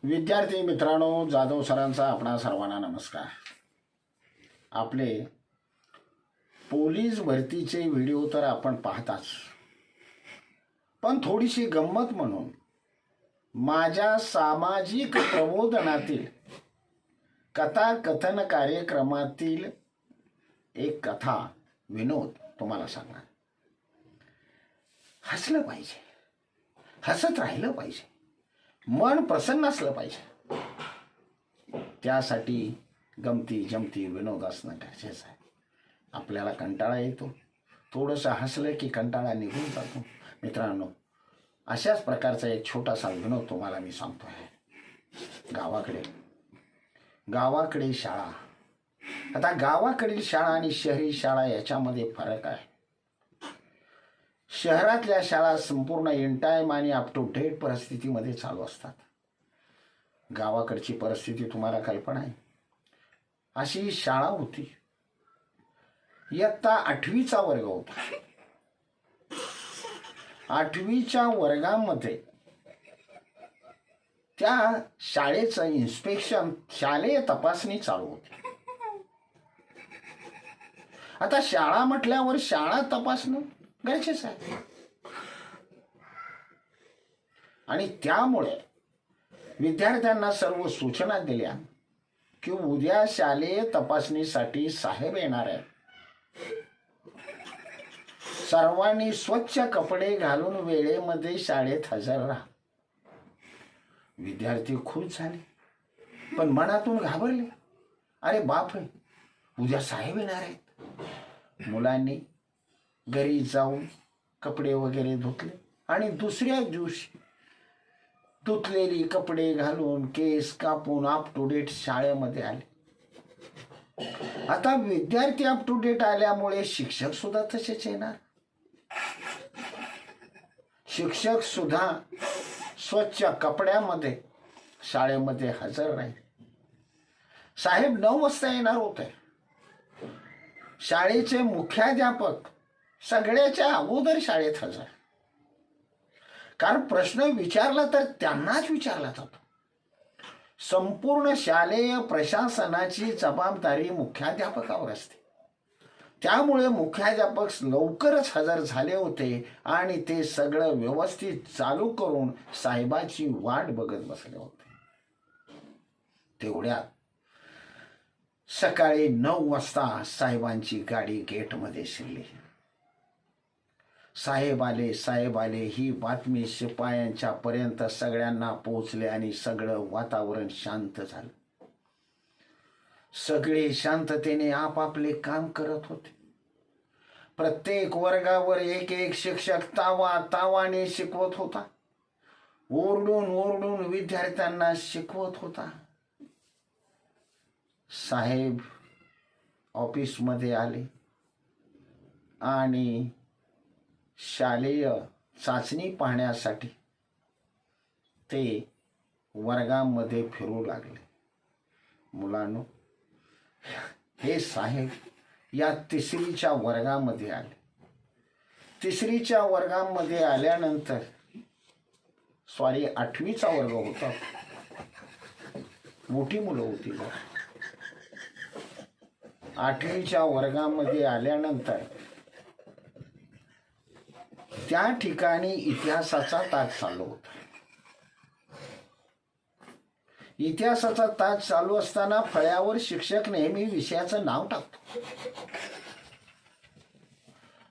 विद्यार्थी मित्रांनो, जाधव सरांचा आपणा सर्वांना नमस्कार. आपले पोलीस भरतीचे व्हिडिओ तर आपण पाहताच, पण थोडीशी गंमत म्हणून माझ्या सामाजिक प्रबोधनातील कथाकथन कार्यक्रमातील एक कथा विनोद तुम्हाला सांगणार. हसलं पाहिजे, हसत राहिलं पाहिजे, मन प्रसन्न असलं पाहिजे. त्यासाठी गमती जमती विनोद असणं गरजेचं आहे. आपल्याला कंटाळा येतो, थोडंसं हसलं की कंटाळा निघून जातो. मित्रांनो, अशाच प्रकारचा एक छोटासा विनोद तुम्हाला मी सांगतो आहे. गावाकडे शाळा. आता गावाकडील शाळा आणि शहरी शाळा याच्यामध्ये फरक आहे. शहरातल्या शाळा संपूर्ण इन टाइम आणि अप टू डेट परिस्थितीमध्ये चालू असतात. गावाकडची परिस्थिती तुम्हाला कल्पना आहे. अशी शाळा होती. इयत्ता 8वीचा वर्ग होता. 8वीच्या वर्गामध्ये त्या शाळेचं इन्स्पेक्शन, शालेय तपासणी चालू होती. आता शाळा म्हटल्यावर शाळा तपासणं गरजेचं आहे. आणि त्यामुळे विद्यार्थ्यांना सर्व सूचना दिल्या की उद्या शालेय तपासणीसाठी साहेब येणार आहेत. सर्वांनी स्वच्छ कपडे घालून वेळेमध्ये शाळेत हजर राहा. विद्यार्थी खुश झाले, पण मनातून घाबरले. अरे बापरे, उद्या साहेब येणार आहेत. मुलांनी घरी जाऊन कपडे वगैरे धुतले आणि दुसऱ्या दिवशी धुतलेली कपडे घालून केस कापून अप टू डेट शाळेमध्ये आले. आता विद्यार्थी अप टू डेट आल्यामुळे शिक्षक सुद्धा तसेच येणार. शिक्षक सुद्धा स्वच्छ कपड्यामध्ये शाळेमध्ये हजर राहील. साहेब 9 वाजता येणार होते. शाळेचे मुख्याध्यापक सगळ्याच्या अगोदर शाळेत हजर, कारण प्रश्न विचारला तर त्यांनाच विचारला जातो. संपूर्ण शालेय प्रशासनाची जबाबदारी मुख्याध्यापकावर असते. त्यामुळे मुख्याध्यापक लवकरच हजर झाले होते आणि ते सगळं व्यवस्थित चालू करून साहेबाची वाट बघत बसले होते. तेवढ्यात सकाळी 9 वाजता साहेबांची गाडी गेटमध्ये शिरली. साहेब आले ही बातमी शिपायांच्या पर्यंत सगळ्यांना पोहोचले आणि सगळं वातावरण शांत झालं. सगळे शांततेने आपापले काम करत होते. प्रत्येक वर्गावर एक एक शिक्षक तावाने शिकवत होता. ओरडून विद्यार्थ्यांना शिकवत होता. साहेब ऑफिसमध्ये आले आणि शालेय चाचणी पाहण्यासाठी ते वर्गामध्ये फिरू लागले. मुलांनो, हे साहेब या 3रीच्या वर्गामध्ये आले. 3रीच्या वर्गामध्ये आल्यानंतर 8वीचा वर्ग होता. मोठी मुलं होती. 8वीच्या वर्गामध्ये आल्यानंतर त्या ठिकाणी इतिहासाचा तास चालू होता. इतिहासाचा तास चालू असताना फळ्यावर शिक्षक नेहमी विषयाचं नाव टाकतो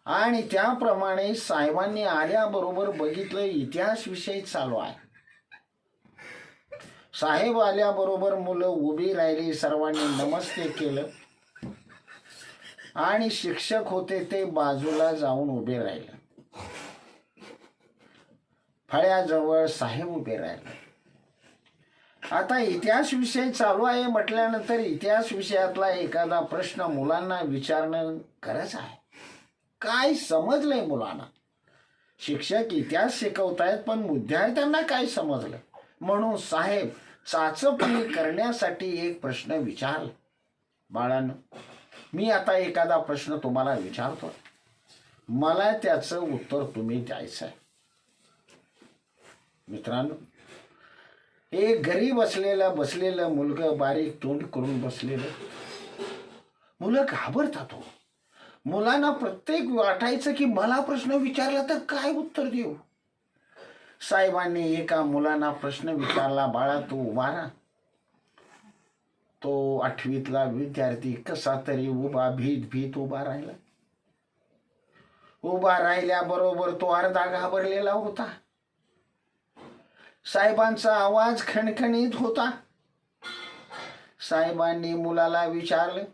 आणि त्याप्रमाणे साहेबांनी आल्याबरोबर बघितलं इतिहास विषय चालू आहे. साहेब आल्याबरोबर मुलं उभी राहिली. सर्वांनी नमस्ते केलं आणि शिक्षक होते ते बाजूला जाऊन उभे राहिले. फळ्याजवळ साहेब उभे राहिले. आता इतिहास विषय चालू आहे म्हटल्यानंतर इतिहास विषयातला एखादा प्रश्न मुलांना विचारणं गरज आहे. काय समजलंय मुलांना? शिक्षक इतिहास शिकवतायत, पण विद्यार्थ्यांना काय समजलं? म्हणून साहेब चाचपणी करण्यासाठी एक प्रश्न विचारला. बाळांनो, मी आता एखादा प्रश्न तुम्हाला विचारतो, मला त्याचं उत्तर तुम्ही द्यायचं आहे. मित्रांनो, एक घरी बसलेलं मुलगा बारीक तोंड करून बसलेलं. मुलं घाबरतात हो. मुलांना प्रत्येक वाटायचं की मला प्रश्न विचारला तर काय उत्तर देऊ. साहेबांनी एका मुलांना प्रश्न विचारला, बाळा तू उभा राहा. तो 8वीतला विद्यार्थी कसा तरी उभा भीत उभा राहिला. उभा राहिल्याबरोबर तो अर्धा घाबरलेला होता. साहेबांचा आवाज खणखणीत होता. साहेबांनी मुलाला विचारलं,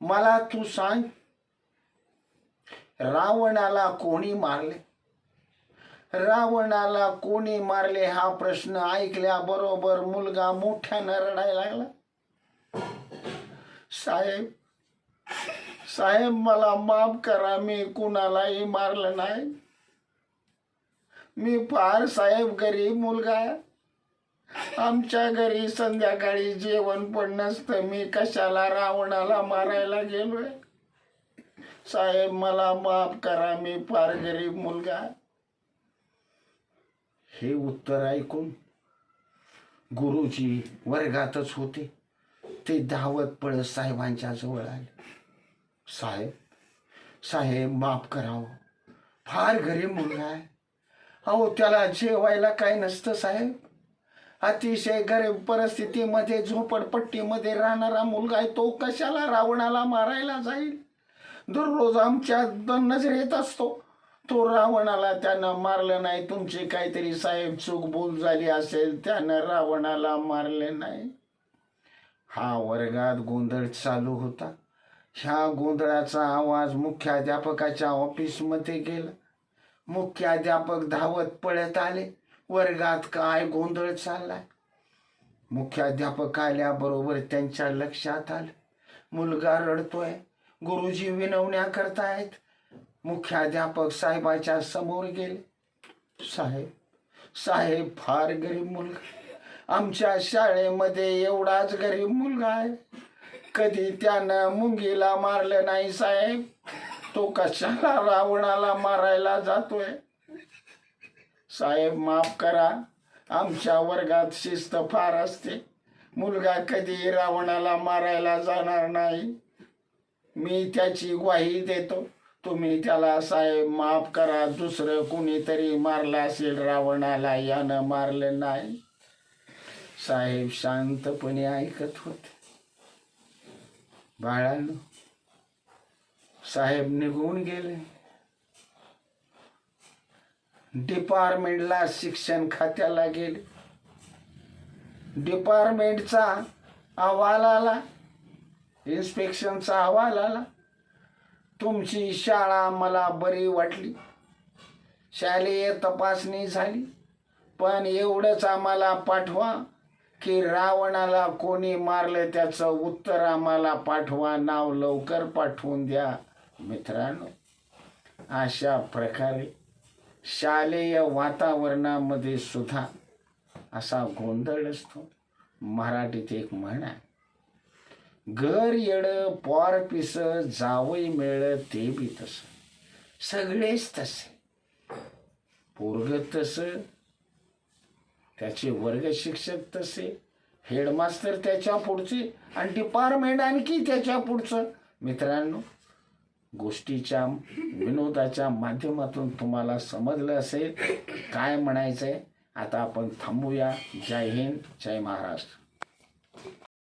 मला तू सांग, रावणाला कोणी मारले? रावणाला कोणी मारले हा प्रश्न ऐकल्याबरोबर मुलगा मोठ्यानं रडायला लागला. साहेब मला माफ करा, मी कुणालाही मारलं नाही. मी फार साहेब गरीब मुलगा. आमच्या घरी संध्याकाळी जेवण पण नसतं. मी कशाला रावणाला मारायला गेलोय? साहेब मला माफ करा, मी फार गरीब मुलगा. हे उत्तर ऐकून गुरुजी वर्गातच होते. ते धावत पळत साहेबांच्या जवळ आले. साहेब माफ करावं, फार गरीब मुलगा आहे. अहो त्याला जेवायला काय नसतं साहेब. अतिशय गरीब परिस्थितीमध्ये झोपडपट्टीमध्ये राहणारा मुलगा आहे. तो कशाला रावणाला मारायला जाईल? दररोज आमच्या नजरेत असतो. तो रावणाला त्यानं मारलं नाही. तुमची काहीतरी साहेब चूक भूल झाली असेल, त्यानं रावणाला मारले नाही. हा वर्गात गोंधळ चालू होता. ह्या गोंधळाचा आवाज मुख्याध्यापकाच्या ऑफिसमध्ये गेला. मुख्याध्यापक धावत पळत आले. वर्गात काय गोंधळ चाललाय? मुख्याध्यापक आल्याबरोबर त्यांच्या लक्षात आलं, मुलगा रडतोय. गुरुजी विनवण्या करतायत. मुख्याध्यापक साहेबाच्या समोर गेले. साहेब फार गरीब मुलगा. आमच्या शाळेमध्ये एवढाच गरीब मुलगा आहे. कधी त्यानं मुंगीला मारलं नाही साहेब. तो कशाला रावणाला मारायला जातोय? साहेब माफ करा, आमच्या वर्गात शिस्त फार असते. मुलगा कधी रावणाला मारायला जाणार नाही. मी त्याची ग्वाही देतो. तुम्ही त्याला साहेब माफ करा. दुसरं कुणीतरी मारला असेल रावणाला, यानं मारलं नाही. साहेब शांतपणे ऐकत होते. बाळांनो, साहेब निघून गेले. डिपार्टमेंटला शिक्षण खात्याला गेले. डिपार्टमेंटचा अहवाल आला, इन्स्पेक्शनचा अहवाल आला. तुमची शाळा मला बरी वाटली. शालेय तपासणी झाली. पण एवढंच आम्हाला पाठवा की रावणाला कोणी मारलं त्याचं उत्तर आम्हाला पाठवा. नाव लवकर पाठवून द्या. मित्रांनो, अशा प्रकारे शालेय वातावरणामध्ये सुद्धा असा गोंधळ असतो. मराठीत एक म्हण आहे, घर येड पोर पिस जावई मिळ ते बी तस. सगळेच तसे. पोरग तसं, त्याचे वर्ग शिक्षक तसे, हेडमास्तर त्याच्या पुढचे, आणि डिपार्टमेंट आणखी त्याच्या पुढचं. मित्रांनो, गोष्टीच्या विनोदाच्या माध्यमातून तुम्हाला समजलं असेल काय म्हणायचंय. आता आपण थांबूया. जय हिंद, जय महाराष्ट्र.